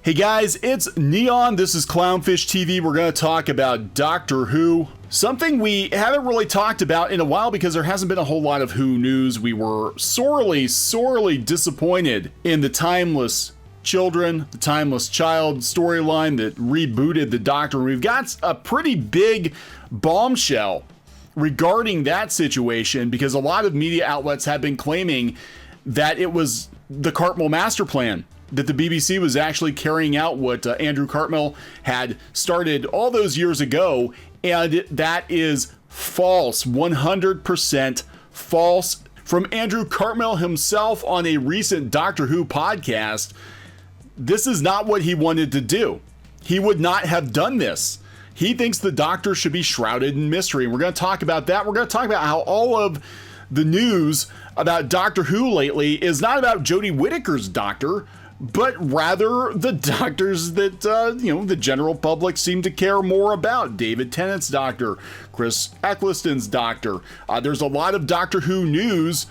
Hey guys, it's Kneon. This is Clownfish TV. We're going to talk about Doctor Who. Something we haven't really talked about in a while because there hasn't been a whole lot of Who news. We were sorely disappointed in the Timeless Children, the Timeless Child storyline that rebooted the Doctor. We've got a pretty big bombshell regarding that situation because a lot of media outlets have been claiming that it was the Cartmel Masterplan, that the BBC was actually carrying out what Andrew Cartmel had started all those years ago, and that is false, 100% false. From Andrew Cartmel himself on a recent Doctor Who podcast, this is not what he wanted to do. He would not have done this. He thinks the Doctor should be shrouded in mystery, and we're going to talk about that. We're going to talk about how all of the news about Doctor Who lately is not about Jodie Whittaker's Doctor, but rather the doctors that, the general public seem to care more about. David Tennant's Doctor, Chris Eccleston's Doctor. There's a lot of Doctor Who news,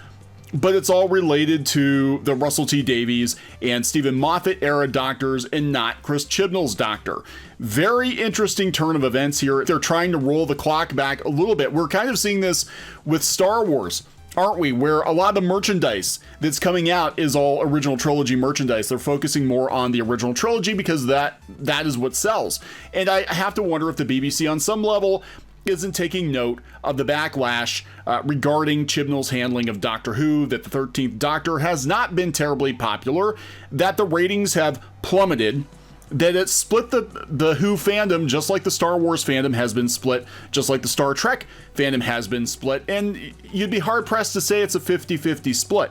but it's all related to the Russell T Davies and Stephen Moffat era Doctors and not Chris Chibnall's Doctor. Very interesting turn of events here. They're trying to roll the clock back a little bit. We're kind of seeing this with Star Wars, aren't we? Where a lot of the merchandise that's coming out is all original trilogy merchandise. They're focusing more on the original trilogy because that is what sells. And I have to wonder if the BBC on some level isn't taking note of the backlash regarding Chibnall's handling of Doctor Who, that the 13th Doctor has not been terribly popular, that the ratings have plummeted, that it split the Who fandom just like the Star Wars fandom has been split, just like the Star Trek fandom has been split, and you'd be hard-pressed to say it's a 50-50 split.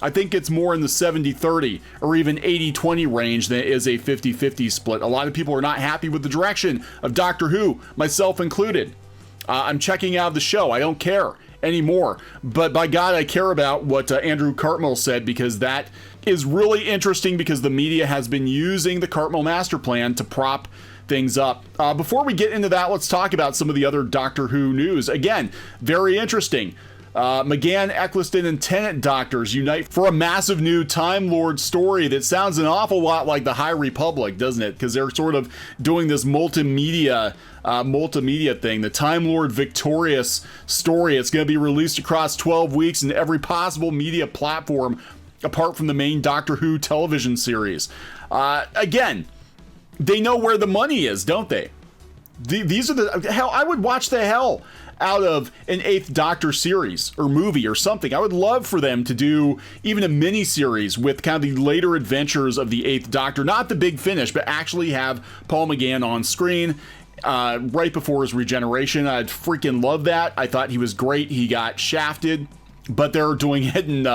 I think it's more in the 70-30 or even 80-20 range than it is a 50-50 split. A lot of people are not happy with the direction of Doctor Who, myself included. I'm checking out of the show. I don't care anymore. But by God, I care about what Andrew Cartmel said, because that is really interesting, because the media has been using the Cartmel master plan to prop things up. Before we get into that, let's talk about some of the other Doctor Who news. Again, very interesting. McGann, Eccleston, and Tennant Doctors unite for a massive new Time Lord story that sounds an awful lot like the High Republic, doesn't it? Because they're sort of doing this multimedia thing. The Time Lord victorious story. It's going to be released across 12 weeks in every possible media platform apart from the main Doctor Who television series. Again, they know where the money is, don't they? These are the hell. I would watch the hell out of an 8th Doctor series or movie or something. I would love for them to do even a mini series with kind of the later adventures of the 8th Doctor, not the big finish, but actually have Paul McGann on screen right before his regeneration. I'd freaking love that. I thought he was great. He got shafted, but they're doing it in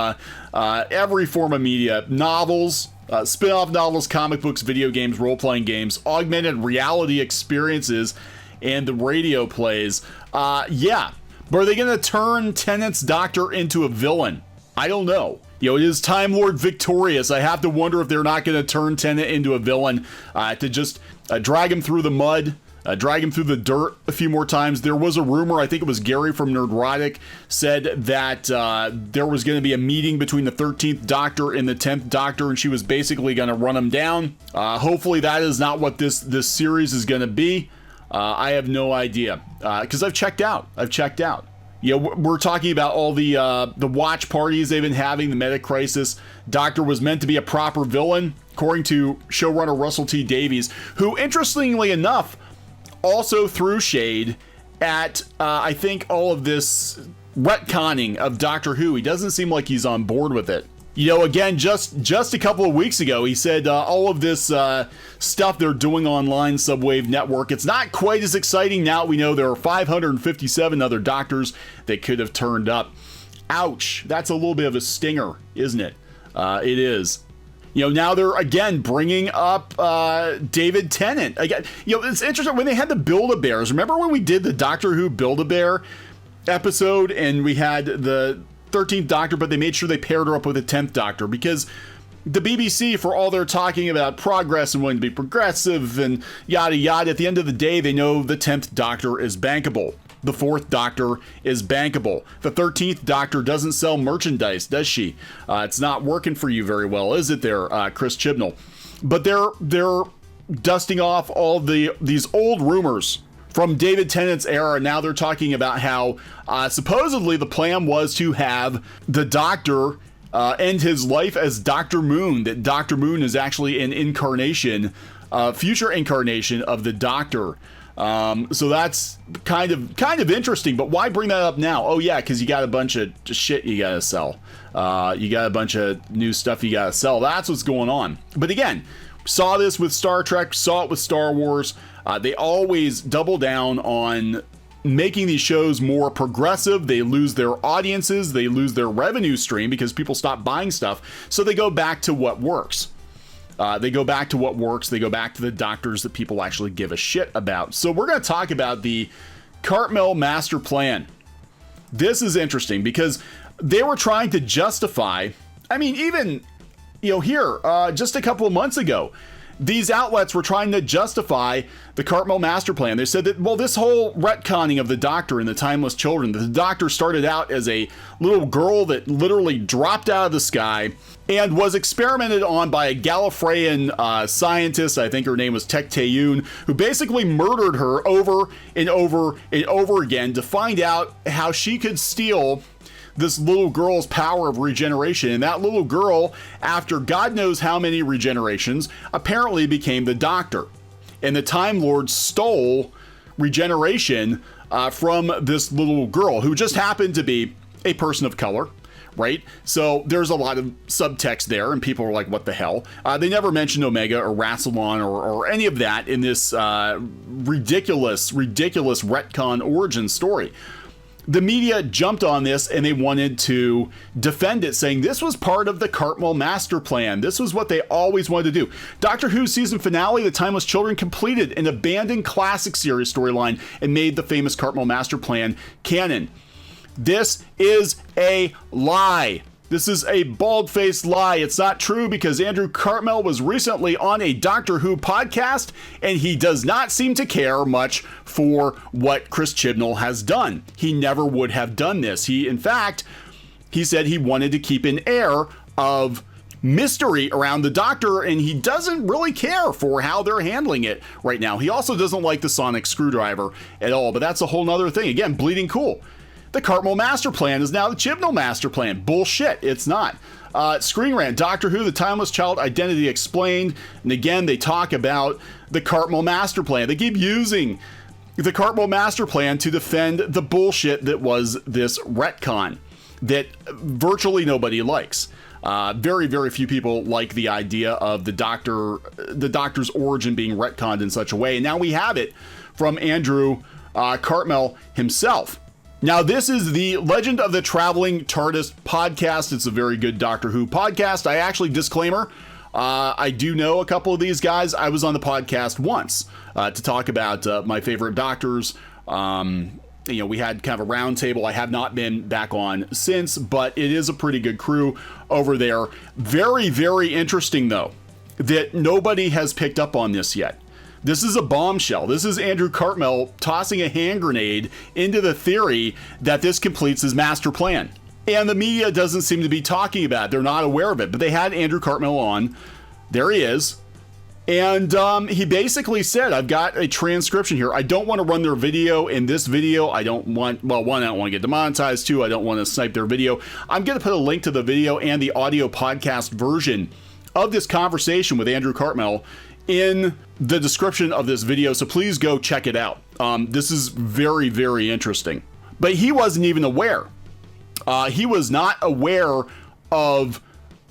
every form of media: novels, spin-off novels, comic books, video games, role-playing games, augmented reality experiences, and the radio plays. Yeah, but are they going to turn Tennant's Doctor into a villain? I don't know. It is Time Lord victorious. I have to wonder if they're not going to turn Tennant into a villain, to just drag him through the mud, drag him through the dirt a few more times. There was a rumor, I think it was Gary from Nerdrotic, said that there was going to be a meeting between the 13th Doctor and the 10th Doctor, and she was basically going to run him down. Hopefully that is not what this series is going to be. I have no idea, because I've checked out. We're talking about all the watch parties they've been having, the Meta Crisis. Doctor was meant to be a proper villain, according to showrunner Russell T Davies, who, interestingly enough, also threw shade at, I think, all of this retconning of Doctor Who. He doesn't seem like he's on board with it. Again, just a couple of weeks ago, he said all of this stuff they're doing online, Subwave Network, it's not quite as exciting now. We know there are 557 other Doctors that could have turned up. Ouch. That's a little bit of a stinger, isn't it? It is. Now they're again bringing up David Tennant. Again, it's interesting when they had the Build-A-Bears. Remember when we did the Doctor Who Build-A-Bear episode and we had the 13th Doctor, but they made sure they paired her up with the 10th Doctor, because the BBC, for all they're talking about progress and wanting to be progressive and yada yada, at the end of the day, they know the 10th Doctor is bankable. The 4th Doctor is bankable. The 13th Doctor doesn't sell merchandise, does she? It's not working for you very well, is it there, Chris Chibnall? But they're dusting off all these old rumors from David Tennant's era. Now they're talking about how supposedly the plan was to have the Doctor end his life as Dr. Moon, that Dr. Moon is actually an incarnation, future incarnation of the Doctor. So that's kind of interesting, but why bring that up now? Oh yeah, because you got a bunch of shit you gotta sell. You got a bunch of new stuff you gotta sell. That's what's going on. But again, saw this with Star Trek, saw it with Star Wars. They always double down on making these shows more progressive. They lose their audiences, they lose their revenue stream because people stop buying stuff. So they go back to what works. They go back to what works. They go back to the Doctors that people actually give a shit about. So we're going to talk about the Cartmel Master Plan. This is interesting because they were trying to justify, I mean, even, here, just a couple of months ago, these outlets were trying to justify the Cartmel Master Plan. They said that, well, this whole retconning of the Doctor and the Timeless Children, the Doctor started out as a little girl that literally dropped out of the sky and was experimented on by a Gallifreyan scientist, I think her name was Tecteun, who basically murdered her over and over and over again to find out how she could steal this little girl's power of regeneration. And that little girl, after God knows how many regenerations, apparently became the Doctor. And the Time Lord stole regeneration from this little girl, who just happened to be a person of color, right? So there's a lot of subtext there, and people are like, what the hell? They never mentioned Omega or Rassilon or any of that in this ridiculous retcon origin story. The media jumped on this and they wanted to defend it, saying this was part of the Cartmel Master Plan. This was what they always wanted to do. Doctor Who's season finale, The Timeless Children, completed an abandoned classic series storyline and made the famous Cartmel Master Plan canon. This is a lie. This is a bald-faced lie. It's not true because Andrew Cartmel was recently on a Doctor Who podcast and he does not seem to care much for what Chris Chibnall has done. He never would have done this. In fact, he said he wanted to keep an air of mystery around the Doctor, and he doesn't really care for how they're handling it right now. He also doesn't like the sonic screwdriver at all, but that's a whole nother thing. Again, bleeding cool. The Cartmel Master Plan is now the Chibnall Master Plan. Bullshit, it's not. Screen Rant, Doctor Who, The Timeless Child Identity Explained. And again, they talk about the Cartmel Master Plan. They keep using the Cartmel Master Plan to defend the bullshit that was this retcon that virtually nobody likes. Very, very few people like the idea of the Doctor's origin being retconned in such a way. And now we have it from Andrew Cartmel himself. Now, this is the Legend of the Traveling TARDIS podcast. It's a very good Doctor Who podcast. I actually, disclaimer, I do know a couple of these guys. I was on the podcast once to talk about my favorite Doctors. We had kind of a round table. I have not been back on since, but it is a pretty good crew over there. Very, very interesting, though, that nobody has picked up on this yet. This is a bombshell. This is Andrew Cartmel tossing a hand grenade into the theory that this completes his master plan. And the media doesn't seem to be talking about it. They're not aware of it. But they had Andrew Cartmel on. There he is. And he basically said, I've got a transcription here. I don't want to run their video in this video. I don't want, well, one, I don't want to get demonetized. Two, I don't want to snipe their video. I'm going to put a link to the video and the audio podcast version of this conversation with Andrew Cartmel in the description of this video, so please go check it out. This is very, very interesting. But he wasn't even aware. He was not aware of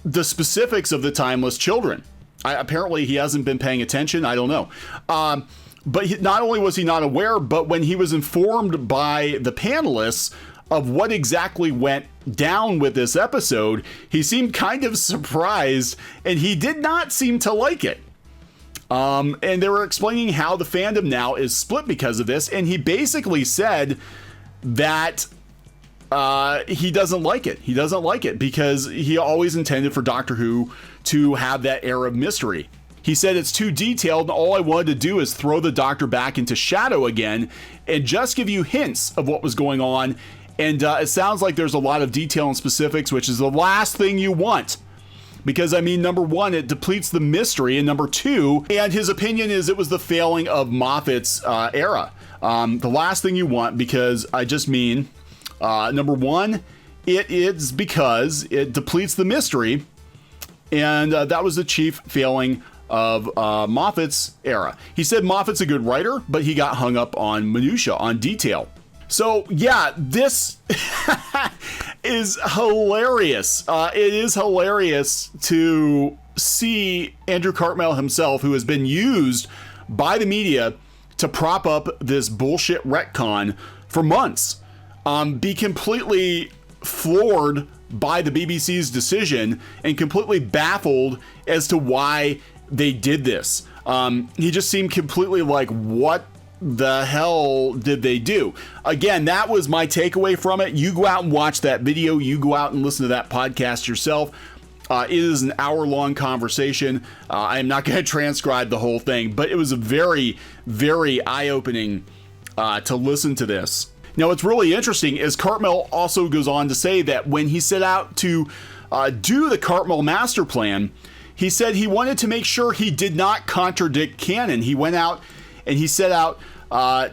the specifics of the Timeless Children. Apparently, he hasn't been paying attention. I don't know. But not only was he not aware, but when he was informed by the panelists of what exactly went down with this episode, he seemed kind of surprised, and he did not seem to like it. And they were explaining how the fandom now is split because of this, and he basically said that he doesn't like it. He doesn't like it because he always intended for Doctor Who to have that air of mystery. He said it's too detailed, and all I wanted to do is throw the Doctor back into shadow again and just give you hints of what was going on. And it sounds like there's a lot of detail and specifics, which is the last thing you want. Because, I mean, number one, it depletes the mystery, and number two, and his opinion is it was the failing of Moffat's era. The last thing you want, because I just mean, number one, it is because it depletes the mystery, and that was the chief failing of Moffat's era. He said Moffat's a good writer, but he got hung up on minutia, on detail. So yeah, this is hilarious. It is hilarious to see Andrew Cartmel himself, who has been used by the media to prop up this bullshit retcon for months, be completely floored by the BBC's decision and completely baffled as to why they did this. He just seemed completely like, what the hell did they do? Again, that was my takeaway from it. You go out and watch that video. You go out and listen to that podcast yourself. It is an hour-long conversation. I am not going to transcribe the whole thing, but it was a very, very eye-opening to listen to this. Now, what's really interesting is Cartmel also goes on to say that when he set out to do the Cartmel master plan, he said he wanted to make sure he did not contradict canon. He went out and he set out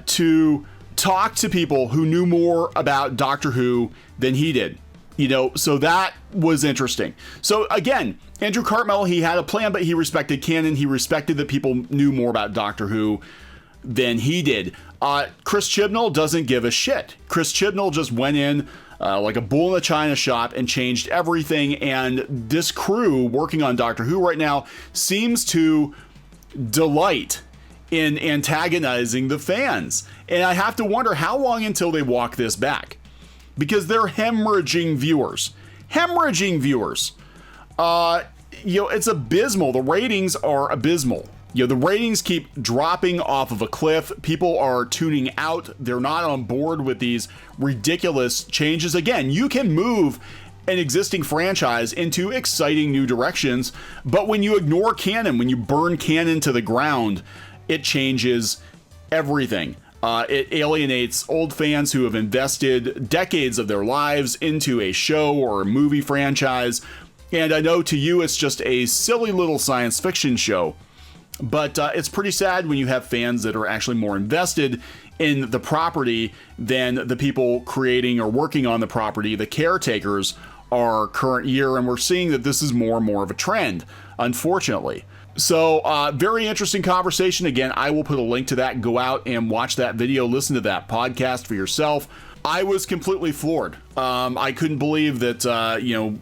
to talk to people who knew more about Doctor Who than he did. You know, so that was interesting. So again, Andrew Cartmel, he had a plan, but he respected canon. He respected that people knew more about Doctor Who than he did. Chris Chibnall doesn't give a shit. Chris Chibnall just went in like a bull in a china shop and changed everything. And this crew working on Doctor Who right now seems to delight in antagonizing the fans. And I have to wonder how long until they walk this back, because they're hemorrhaging viewers. Hemorrhaging viewers. You know, it's abysmal. The ratings are abysmal. You know, the ratings keep dropping off of a cliff. People are tuning out. They're not on board with these ridiculous changes. Again, you can move an existing franchise into exciting new directions, but when you ignore canon, when you burn canon to the ground, it changes everything. It alienates old fans who have invested decades of their lives into a show or a movie franchise. And I know to you it's just a silly little science fiction show, but it's pretty sad when you have fans that are actually more invested in the property than the people creating or working on the property, the caretakers, are current year. And we're seeing that this is more and more of a trend, unfortunately. So very interesting conversation. Again, I will put a link to that. Go out and watch that video, listen to that podcast for yourself. I was completely floored. I couldn't believe that, you know,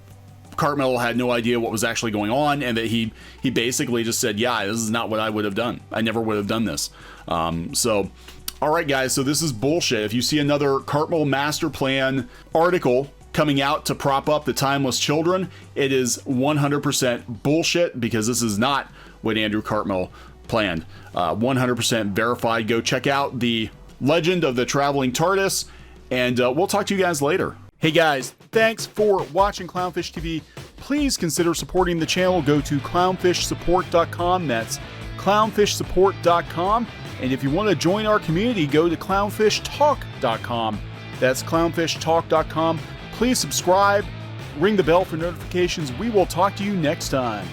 Cartmel had no idea what was actually going on, and that he basically just said, yeah, this is not what I would have done. I never would have done this. So, all right, guys, so this is bullshit. If you see another Cartmel master plan article coming out to prop up the Timeless Children, it is 100% bullshit, because this is not what Andrew Cartmel planned. 100% verified. Go check out the Legend of the Traveling TARDIS, and we'll talk to you guys later. Hey guys, thanks for watching Clownfish TV. Please consider supporting the channel. Go to clownfishsupport.com. That's clownfishsupport.com. And if you want to join our community, go to clownfishtalk.com. That's clownfishtalk.com. Please subscribe, ring the bell for notifications. We will talk to you next time.